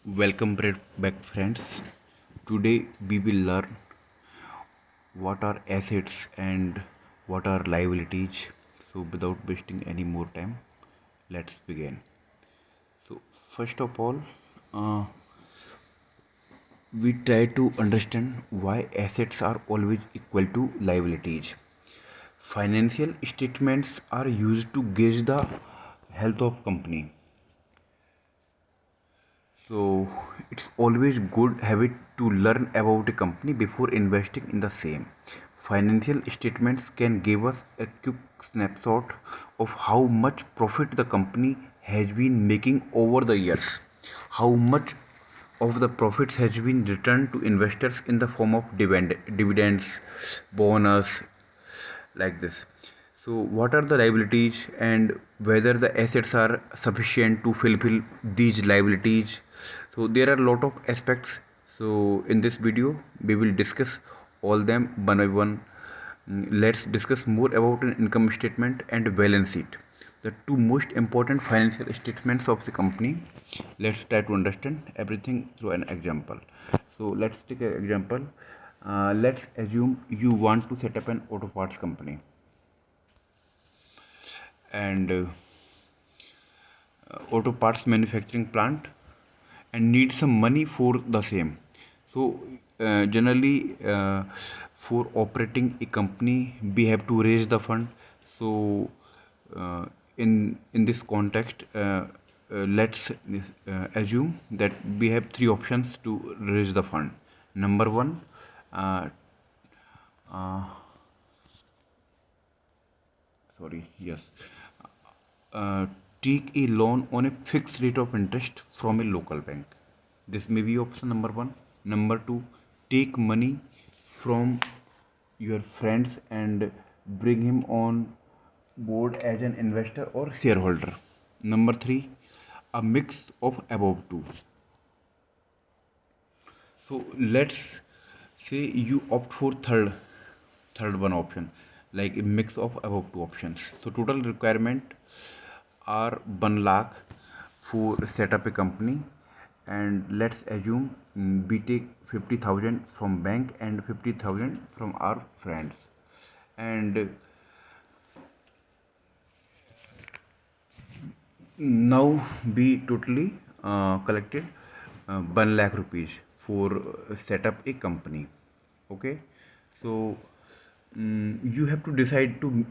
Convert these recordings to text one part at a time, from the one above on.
Welcome back, friends. Today we will learn what are assets and what are liabilities. So, without wasting any more time, let's begin. So, first of all, uh, we try to understand why assets are always equal to liabilities. Financial statements are used to gauge the health of company. So it's always good habit to learn about a company before investing in the same. Financial statements can give us a quick snapshot of how much profit the company has been making over the years, how much of the profits has been returned to investors in the form of dividends, bonus, like this. So what are the liabilities and whether the assets are sufficient to fulfill these liabilities? So there are a lot of aspects. So in this video we will discuss all them one by one. Let's discuss more about an income statement and balance sheet, the two most important financial statements of the company. Let's try to understand everything through an example. So let's take an example. Let's assume you want to set up an auto parts company, and auto parts manufacturing plant, and need some money for the same. So generally, for operating a company we have to raise the fund. So uh, in this context, let's assume that we have three options to raise the fund. Number one, uh, uh, sorry, yes, uh, take a loan on a fixed rate of interest from a local bank. This may be option number one. Number two, take money from your friends and bring him on board as an investor or shareholder. Number three, a mix of above two. So let's say you opt for third one option, like a mix of above two options. So total requirement are 1 lakh for set up a company, and let's assume we take 50,000 from bank and 50,000 from our friends, and now we totally collected 1 lakh rupees for set up a company. Okay, so you have to decide to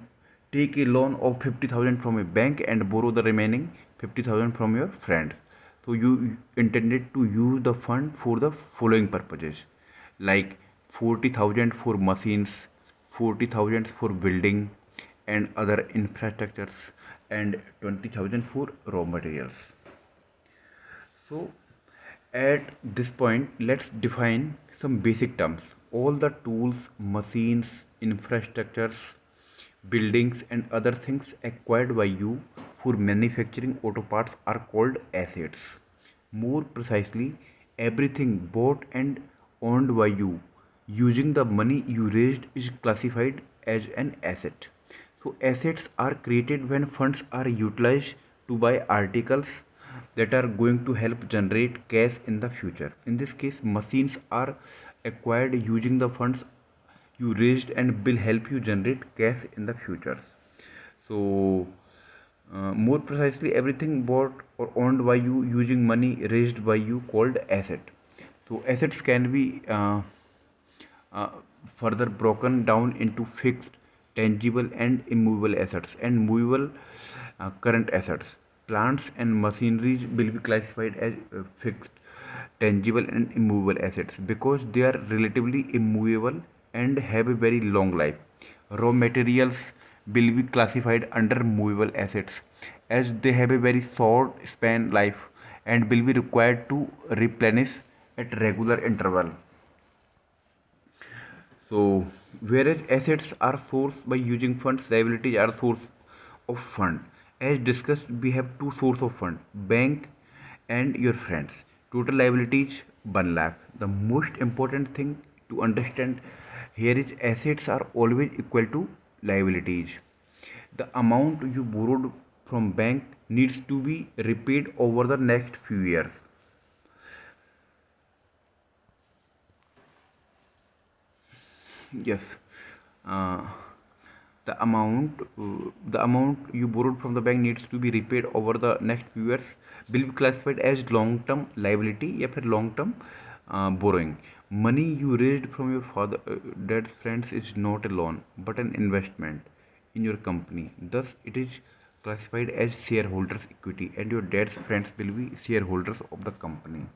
take a loan of 50,000 from a bank and borrow the remaining 50,000 from your friend. So you intended to use the fund for the following purposes, like 40,000 for machines, 40,000 for building and other infrastructures, and 20,000 for raw materials. So at this point, let's define some basic terms. All the tools, machines, infrastructures, buildings and other things acquired by you for manufacturing auto parts are called assets. More precisely, everything bought and owned by you using the money you raised is classified as an asset. So assets are created when funds are utilized to buy articles that are going to help generate cash in the future. In this case, machines are acquired using the funds you raised and will help you generate cash in the future. So more precisely, everything bought or owned by you using money raised by you called asset. So assets can be uh, further broken down into fixed, tangible and immovable assets and movable current assets. Plants and machinery will be classified as fixed, tangible and immovable assets because they are relatively immovable and have a very long life. Raw materials will be classified under movable assets as they have a very short span life and will be required to replenish at regular interval. So, whereas assets are sourced by using funds, liabilities are source of fund. As discussed, we have two source of fund, bank and your friends. Total liabilities 1 lakh. The most important thing to understand here is assets are always equal to liabilities. The amount you borrowed from bank needs to be repaid over the next few years. Yes. uh, the amount you borrowed from the bank needs to be repaid over the next few years will be classified as long term liability या फिर long term borrowing. Money you raised from your father dad's friends is not a loan but an investment in your company, thus it is classified as shareholders equity and your dad's friends will be shareholders of the company.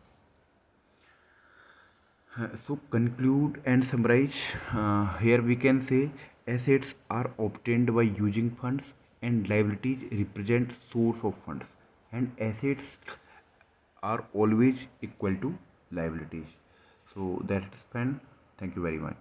So conclude and summarize. Here we can say assets are obtained by using funds and liabilities represent source of funds, and assets are always equal to liabilities. So that's fine. Thank you very much.